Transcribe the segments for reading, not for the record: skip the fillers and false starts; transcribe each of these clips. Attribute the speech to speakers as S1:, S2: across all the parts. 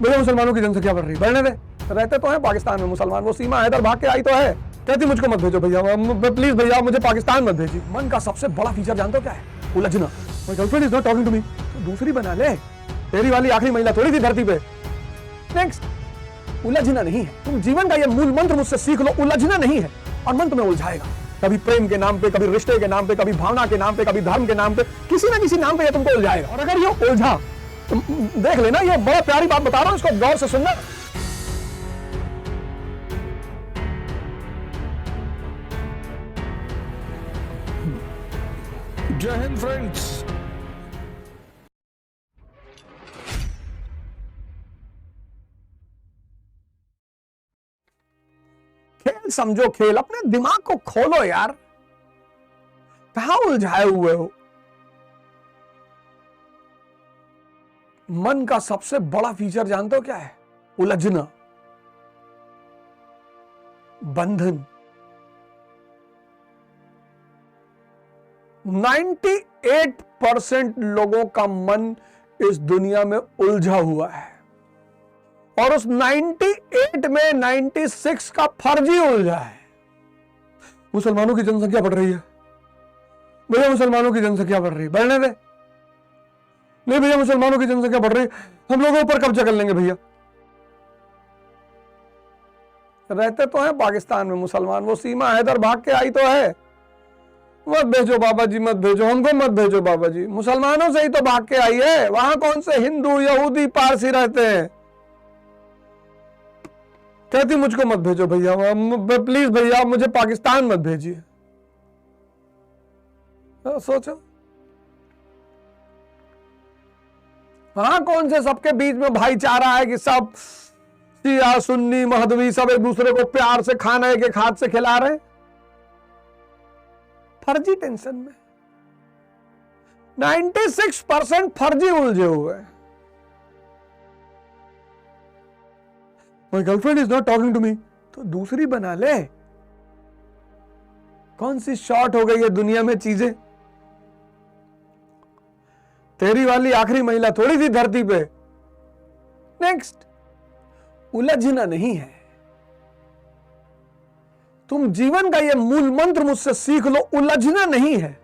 S1: भैया मुसलमानों की जनसंख्या बढ़ रही, बढ़ने दे, रहते तो है पाकिस्तान में मुसलमान, वो सीमा हैदर भाग के आई तो है, कहती मुझको मत भेजो भैया, प्लीज भैया मुझे पाकिस्तान मत भेजिए। मन का सबसे बड़ा फीचर जानते हो क्या है? उलझना। My girlfriend is not talking to me, तो दूसरी बना ले, तेरी वाली आखिरी महिला थोड़ी थी धरती पे। नेक्स्ट, उलझना नहीं है। तुम जीवन का ये मूल मंत्र मुझसे सीख लो, उलझना नहीं है, और मन तुम्हें उलझाएगा, कभी प्रेम के नाम पे, कभी रिश्ते के नाम पे, कभी भावना के नाम पे, कभी धर्म के नाम पे, किसी ना किसी नाम पे ये तुमको उलझाएगा। और अगर ये उलझा, देख लेना, ये बड़ा प्यारी बात बता रहा हूं, इसको गौर से सुनना।
S2: जय हिंद फ्रेंड्स।
S1: खेल समझो खेल, अपने दिमाग को खोलो यार, कहां उलझाए हुए हो? मन का सबसे बड़ा फीचर जानते हो क्या है? उलझना, बंधन। 98% लोगों का मन इस दुनिया में उलझा हुआ है, और उस 98 में 96 का फर्जी उलझा है। मुसलमानों की जनसंख्या बढ़ रही है भैया, मुसलमानों की जनसंख्या बढ़ रही है, बढ़ने दे। नहीं भैया मुसलमानों की जनसंख्या बढ़ रही है, हम लोगों पर कब्जा कर लेंगे भैया। रहते तो है पाकिस्तान में मुसलमान, वो सीमा हैदर भाग के आई तो है, मत भेजो बाबा जी, मत भेजो, हमको मत भेजो बाबा जी, मुसलमानों से ही तो भाग के आई है, वहां कौन से हिंदू यहूदी पारसी रहते हैं। कहती मुझको मत भेजो भैया, प्लीज भैया मुझे पाकिस्तान मत भेजिए। सोचो, वहां कौन से सबके बीच में भाईचारा है कि सब शिया सुन्नी महदवी सब एक दूसरे को प्यार से खाना एक एक हाथ से खिला रहे हैं? फर्जी टेंशन में 96% फर्जी उलझे हुए हैं। My girlfriend is not talking to me, तो दूसरी बना ले। कौन सी शॉर्ट हो गई है दुनिया में चीजें? तेरी वाली आखिरी महिला थोड़ी थी धरती पे। नेक्स्ट, उलझना नहीं है। तुम जीवन का ये मूल मंत्र मुझसे सीख लो, उलझना नहीं है,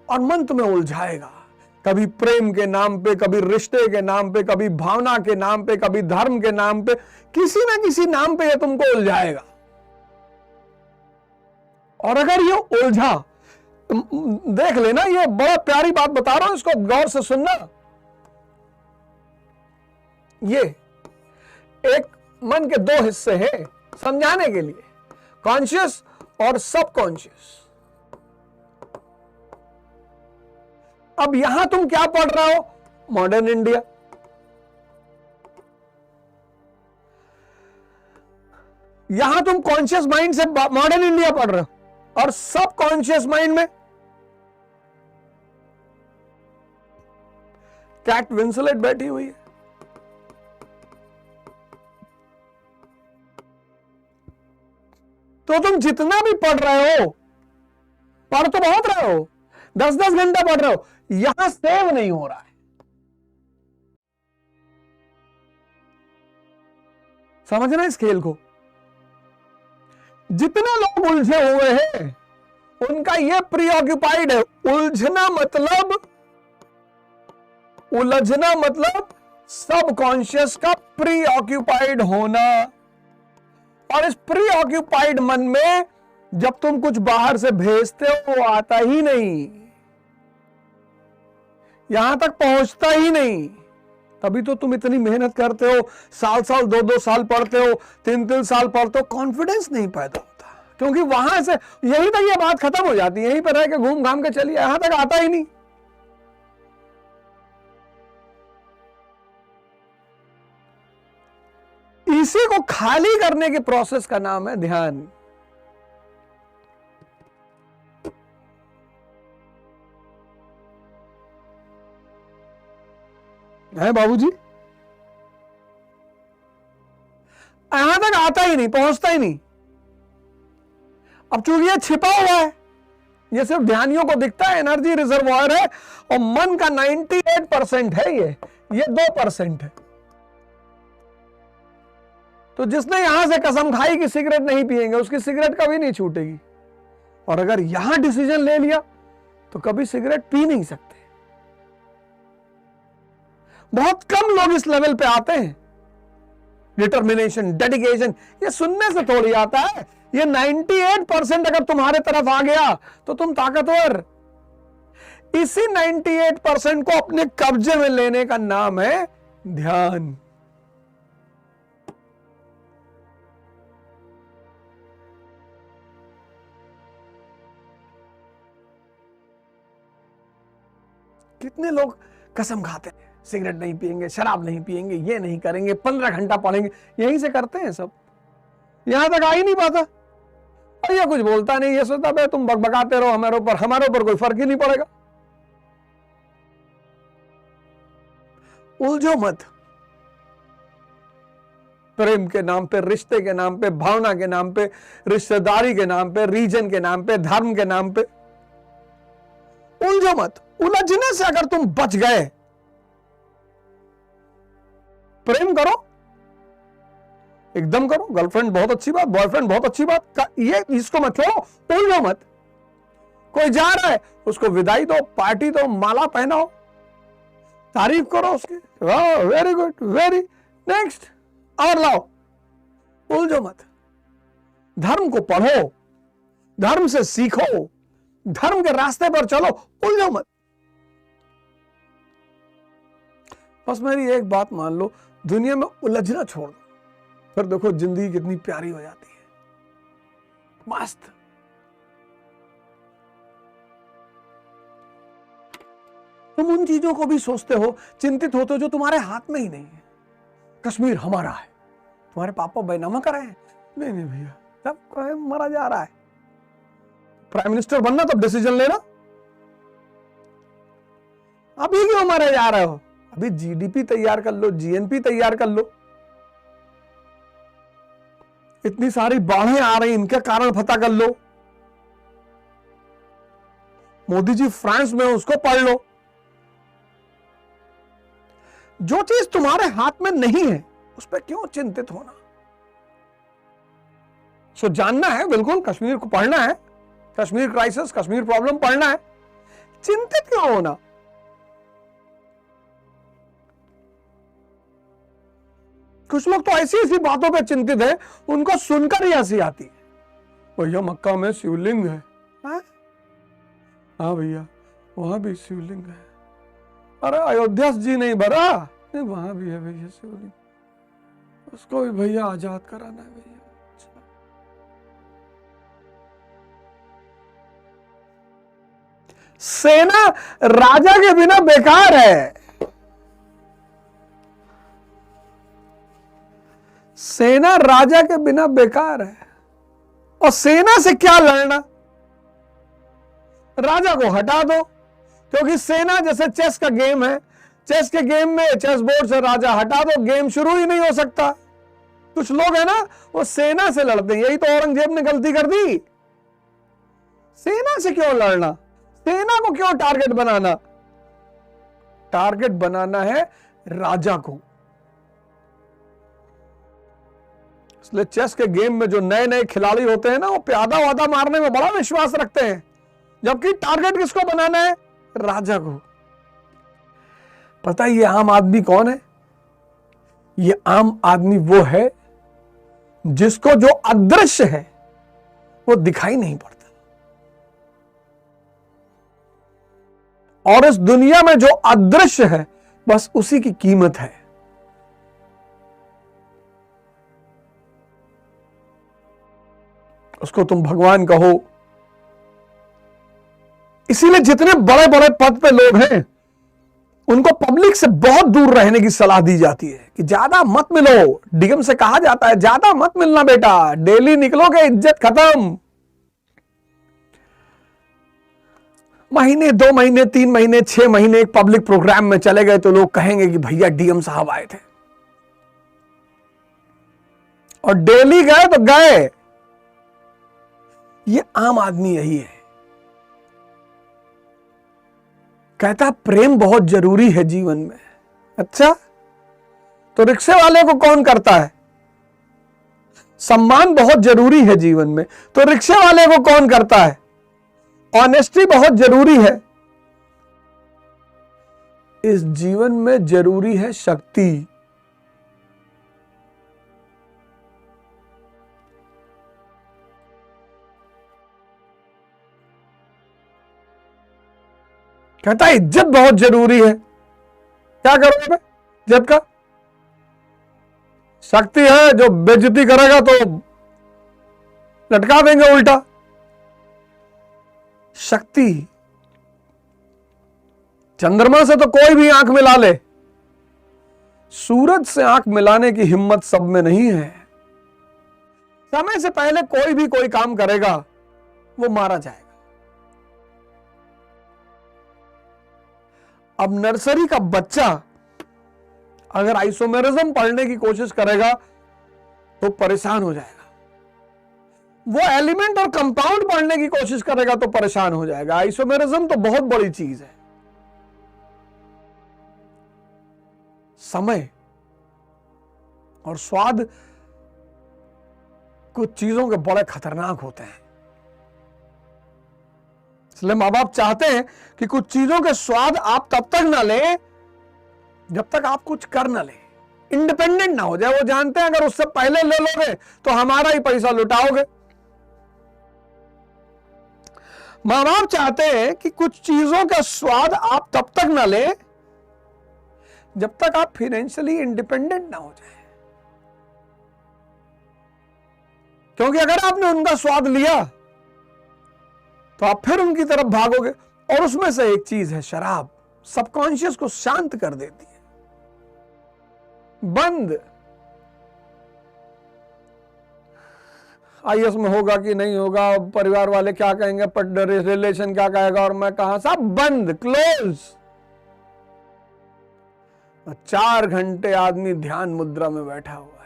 S1: और मन तुम्हें उलझाएगा, कभी प्रेम के नाम पे, कभी रिश्ते के नाम पे, कभी भावना के नाम पे, कभी धर्म के नाम पे, किसी ना किसी नाम पे ये तुमको उलझाएगा। और अगर ये उलझा, देख लेना, ये बड़ा प्यारी बात बता रहा हूं, इसको गौर से सुनना। ये एक मन के दो हिस्से हैं समझाने के लिए, कॉन्शियस और सबकॉन्शियस। अब यहां तुम क्या पढ़ रहे हो? Modern India. यहां तुम कॉन्शियस माइंड से मॉडर्न इंडिया पढ़ रहे हो, और सबकॉन्शियस माइंड में कैट विंसलेट बैठी हुई है। तो तुम जितना भी पढ़ रहे हो, पढ़ तो बहुत रहे हो, 10-10 घंटा पढ़ रहे हो, यहां सेव नहीं हो रहा है। समझना इस खेल को। जितने लोग उलझे हुए हैं उनका यह प्रीऑक्युपाइड है। उलझना मतलब सबकॉन्शियस का प्रीऑक्युपाइड होना। और इस प्रीऑक्युपाइड मन में जब तुम कुछ बाहर से भेजते हो वो आता ही नहीं, यहां तक पहुंचता ही नहीं। तभी तो तुम इतनी मेहनत करते हो, साल 2-2 साल पढ़ते हो, 3-3 साल पढ़ते हो, कॉन्फिडेंस नहीं पैदा होता, क्योंकि वहां से यहीं तक ये बात खत्म हो जाती है, यहीं पर रह के घूम घाम के चलिए, यहां तक आता ही नहीं। इसी को खाली करने के प्रोसेस का नाम है ध्यान। है बाबूजी? यहां तक आता ही नहीं, पहुंचता ही नहीं। अब चूंकि ये छिपा हुआ है, ये सिर्फ ध्यानियों को दिखता है, एनर्जी रिजर्वॉयर है, और मन का 98% है, ये 2% है। तो जिसने यहां से कसम खाई कि सिगरेट नहीं पिएंगे, उसकी सिगरेट कभी नहीं छूटेगी। और अगर यहां डिसीजन ले लिया तो कभी सिगरेट पी नहीं सकते। बहुत कम लोग इस लेवल पे आते हैं। डिटर्मिनेशन, डेडिकेशन, ये सुनने से थोड़ी आता है। ये 98% अगर तुम्हारे तरफ आ गया तो तुम ताकतवर। इसी 98% को अपने कब्जे में लेने का नाम है ध्यान। कितने लोग कसम खाते हैं, सिगरेट नहीं पिएंगे, शराब नहीं पिएंगे, ये नहीं करेंगे, 15 घंटा पढ़ेंगे, यहीं से करते हैं सब। यहां तक आ ही नहीं पाता। और ये कुछ बोलता नहीं, ये सोचता भाई तुम बकबकाते रहो हमारे ऊपर कोई फर्क ही नहीं पड़ेगा। उलझो मत। प्रेम के नाम पे, रिश्ते के नाम पे, भावना के नाम पे, रिश्तेदारी के नाम पे, रीजन के नाम पे, धर्म के नाम पे उलझो मत। उलझने से अगर तुम बच गए, प्रेम करो, एकदम करो। गर्लफ्रेंड बहुत अच्छी बात, बॉयफ्रेंड बहुत अच्छी बात, ये इसको मत छोड़ो, उलझो मत। कोई जा रहा है उसको विदाई दो, पार्टी दो, माला पहनाओ, तारीफ करो उसकी, वाह वेरी गुड, वेरी नेक्स्ट, और लाओ। उलझो मत। धर्म को पढ़ो, धर्म से सीखो, धर्म के रास्ते पर चलो, उलझो मत। बस मेरी एक बात मान लो, दुनिया में उलझना छोड़ दो, फिर देखो जिंदगी कितनी प्यारी हो जाती है, मस्त। तुम उन चीजों को भी सोचते हो, चिंतित होते हो जो तुम्हारे हाथ में ही नहीं है। कश्मीर हमारा है, तुम्हारे पापा बैनामा कर रहे हैं, नहीं भैया, सब मरा जा रहा है। प्राइम मिनिस्टर बनना तब डिसीजन लेना, अभी क्यों मारे जा रहे हो? अभी जीडीपी तैयार कर लो, जीएनपी तैयार कर लो। इतनी सारी बाढ़ें आ रही, इनके कारण पता कर लो। मोदी जी फ्रांस में, उसको पढ़ लो। जो चीज तुम्हारे हाथ में नहीं है उस पर क्यों चिंतित होना? सो जानना है, बिल्कुल कश्मीर को पढ़ना है, कश्मीर क्राइसिस, कश्मीर प्रॉब्लम पढ़ना है, चिंतित क्यों होना? कुछ लोग तो ऐसी ऐसी बातों पे चिंतित है, उनको सुनकर ही हंसी आती है। भैया मक्का में शिवलिंग है, हाँ भैया वहां भी शिवलिंग है। अरे अयोध्या जी नहीं भरा, नहीं वहां भी है भैया शिवलिंग, उसको भी भैया आजाद कराना है भैया। सेना राजा के बिना बेकार है। सेना राजा के बिना बेकार है। और सेना से क्या लड़ना? राजा को हटा दो, क्योंकि सेना जैसे चेस का गेम है, चेस के गेम में चेस बोर्ड से राजा हटा दो, गेम शुरू ही नहीं हो सकता। कुछ लोग है ना, वो सेना से लड़ते हैं, यही तो औरंगजेब ने गलती कर दी। सेना से क्यों लड़ना? सेना को क्यों टारगेट बनाना? टारगेट बनाना है राजा को। इसलिए चेस के गेम में जो नए नए खिलाड़ी होते हैं ना, वो प्यादा वादा मारने में बड़ा विश्वास रखते हैं, जबकि टारगेट किसको बनाना है? राजा को। पता है ये आम आदमी कौन है? ये आम आदमी वो है जिसको जो अदृश्य है वो दिखाई नहीं पड़ता, और इस दुनिया में जो अदृश्य है बस उसी की कीमत है। उसको तुम भगवान कहो। इसीलिए जितने बड़े बड़े पद पे लोग हैं उनको पब्लिक से बहुत दूर रहने की सलाह दी जाती है कि ज्यादा मत मिलो। डीएम से कहा जाता है ज्यादा मत मिलना बेटा, डेली निकलोगे इज्जत खत्म। महीने, 2 महीने, 3 महीने, 6 महीने एक पब्लिक प्रोग्राम में चले गए तो लोग कहेंगे कि भैया डीएम साहब आए थे, और डेली गए तो गए। ये आम आदमी यही है। कहता प्रेम बहुत जरूरी है जीवन में। अच्छा, तो रिक्शे वाले को कौन करता है? सम्मान बहुत जरूरी है जीवन में, तो रिक्शे वाले को कौन करता है? ऑनेस्टी बहुत जरूरी है। इस जीवन में जरूरी है शक्ति। कहता है इज्जत बहुत जरूरी है। क्या करोगे इज्जत का? शक्ति है, जो बेइज्जती करेगा तो लटका देंगे उल्टा। शक्ति, चंद्रमा से तो कोई भी आंख मिला ले, सूरज से आंख मिलाने की हिम्मत सब में नहीं है। समय से पहले कोई भी कोई काम करेगा वो मारा जाएगा। अब नर्सरी का बच्चा अगर आइसोमेरिज्म पढ़ने की कोशिश करेगा तो परेशान हो जाएगा। वो एलिमेंट और कंपाउंड पढ़ने की कोशिश करेगा तो परेशान हो जाएगा। आइसोमेरिज्म तो बहुत बड़ी चीज है। समय और स्वाद कुछ चीजों के बड़े खतरनाक होते हैं। इसलिए मां बाप चाहते हैं कि कुछ चीजों के स्वाद आप तब तक ना लें जब तक आप कुछ कर ना लें, इंडिपेंडेंट ना हो जाए। वो जानते हैं अगर उससे पहले ले लोगे तो हमारा ही पैसा लुटाओगे। मां बाप चाहते हैं कि कुछ चीजों का स्वाद आप तब तक ना लें जब तक आप फाइनेंशियली इंडिपेंडेंट ना हो जाए। क्योंकि अगर आपने उनका स्वाद लिया तो आप फिर उनकी तरफ भागोगे। और उसमें से एक चीज है शराब, सबकॉन्शियस को शांत कर देती है। बंद आईएएस में होगा कि नहीं होगा, परिवार वाले क्या कहेंगे, रिलेशन क्या कहेगा, और मैं कहां, सब बंद, क्लोज। 4 घंटे आदमी ध्यान मुद्रा में बैठा हुआ है।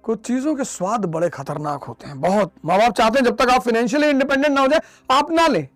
S1: कुछ चीजों के स्वाद बड़े खतरनाक होते हैं, बहुत। मां बाप चाहते हैं जब तक आप फाइनेंशियली इंडिपेंडेंट ना हो जाए आप ना लें।